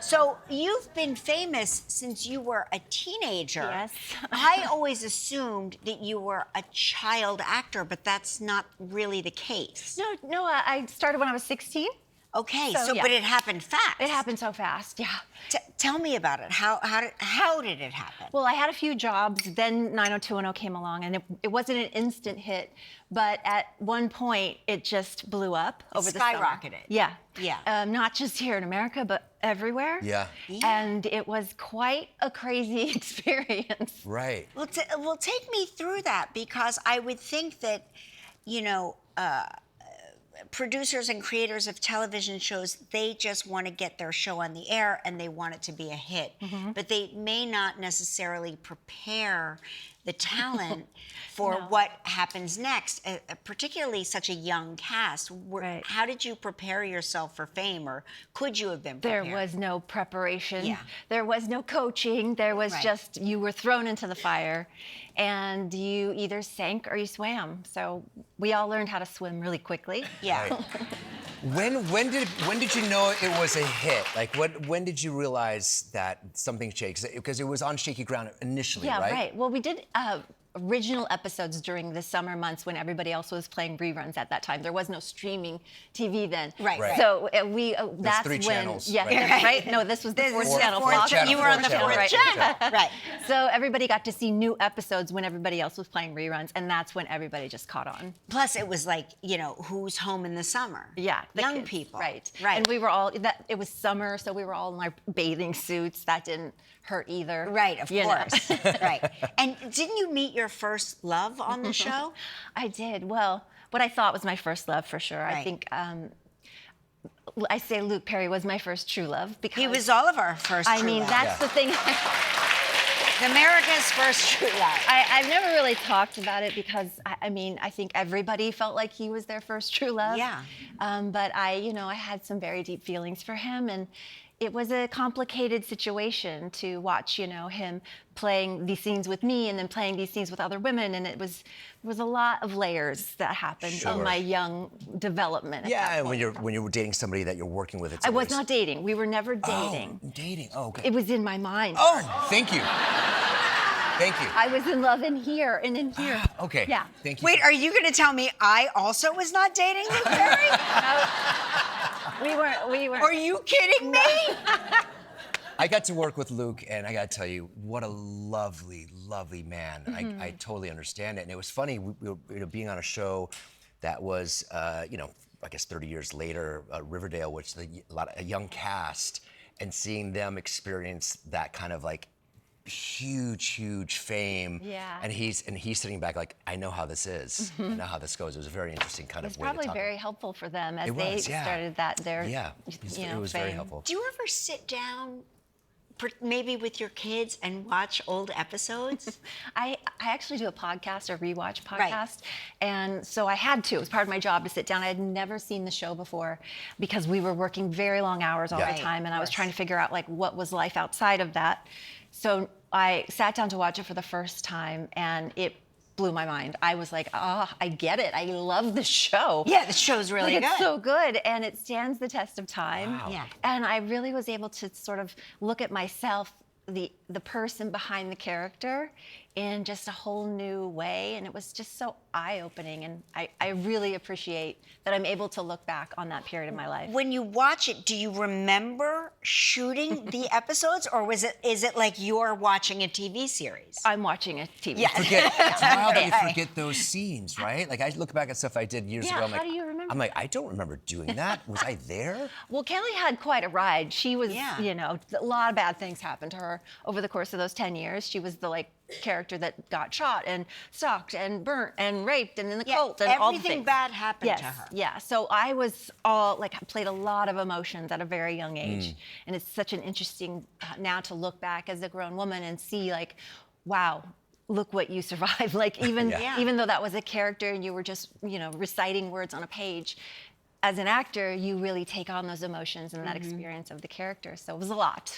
So you've been famous since you were a teenager. Yes. I always assumed that you were a child actor, but that's not really the case. No, I started when I was 16. Okay, So, yeah. but it happened fast. It happened so fast, yeah. Tell me about it. How did it happen? Well, I had a few jobs, then 90210 came along, and it wasn't an instant hit, but at one point, it just blew up over the summer. Skyrocketed. Yeah. Yeah. Not just here in America, but everywhere. Yeah. And it was quite a crazy experience. Right. Well, take me through that, because I would think that, producers and creators of television shows, they just want to get their show on the air and they want it to be a hit. Mm-hmm. But they may not necessarily prepare the talent for what happens next, particularly such a young cast. Right. How did you prepare yourself for fame, or could you have been prepared? There was no preparation. Yeah. There was no coaching. There was Right. just, you were thrown into the fire and you either sank or you swam. So we all learned how to swim really quickly. Yeah. Right. When did you know it was a hit? Like, when did you realize that something changed? Because it was on shaky ground initially, Yeah, right? right. Well, we did original episodes during the summer months when everybody else was playing reruns at that time. There was no streaming TV then. Right. Right. So that's three when, channels, yeah, right. right. No, this was the fourth channel. Fourth block. channel. You were on the fourth right. channel. Right. So everybody got to see new episodes when everybody else was playing reruns, and that's when everybody just caught on. Plus, it was like, who's home in the summer? Yeah, the Young kids, people. right? Right. And we were all it was summer, so we were all in our bathing suits. That didn't hurt either. Right, of you know. course. Right. And didn't you meet your first love on the show? I did. Well, what I thought was my first love for sure. Right. I think I say Luke Perry was my first true love because He was all of our first I true mean, love. that's the thing. America's first true love. I've never really talked about it because I think everybody felt like he was their first true love. Yeah. But I had some very deep feelings for him, and it was a complicated situation to watch, him playing these scenes with me and then playing these scenes with other women, and it was a lot of layers that happened Sure. in my young development. at that Yeah, and point. when you're dating somebody that you're working with, it's I was always- not dating. We were never dating. Oh, dating. Oh, okay. It was in my mind. Oh, thank you. Thank you. I was in love in here and in here. Okay. Yeah. Thank you. Wait, are you going to tell me I also was not dating Luke Perry? We weren't. Are you kidding me? I got to work with Luke, and I got to tell you, what a lovely, lovely man. I totally understand it. And it was funny, we were being on a show that was, I guess 30 years later, Riverdale, which a young cast, and seeing them experience that kind of like huge fame. Yeah. And he's sitting back like, I know how this is. I know how this goes. It was a very interesting kind It's of way to probably talk. very helpful for them as It they was, yeah. started Yeah, it was very fame. helpful. Do you ever sit down, maybe with your kids, and watch old episodes? I actually do a podcast, a rewatch podcast, Right. and so I had to. It was part of my job to sit down. I had never seen the show before because we were working very long hours all Yeah. the time, and I was Of course. trying to figure out like what was life outside of that. So I sat down to watch it for the first time, and it blew my mind. I was like, I get it. I love the show. Yeah, the show's really Like, good. it's so good, and it stands the test of time. Wow. Yeah. And I really was able to sort of look at myself, the person behind the character, in just a whole new way, and it was just so eye-opening. And I really appreciate that I'm able to look back on that period of my life. When you watch it, do you remember shooting the episodes, or is it like you're watching a TV series? I'm watching a TV. Yeah. It's wild that you Right. forget those scenes, right? Like I look back at stuff I did years Yeah, ago. I'm how like, do you remember? I'm like, I don't remember doing that. Was I there? Well, Kelly had quite a ride. She was, Yeah. a lot of bad things happened to her over the course of those 10 years. She was the character that got shot and stalked and burnt and raped and in the cult and all the everything things. bad happened Yes, to her. yeah. So I was played a lot of emotions at a very young age, and it's such an interesting now to look back as a grown woman and see wow. Look what you survived. Yeah. Even though that was a character and you were just, reciting words on a page, as an actor, you really take on those emotions and that experience of the character. So it was a lot.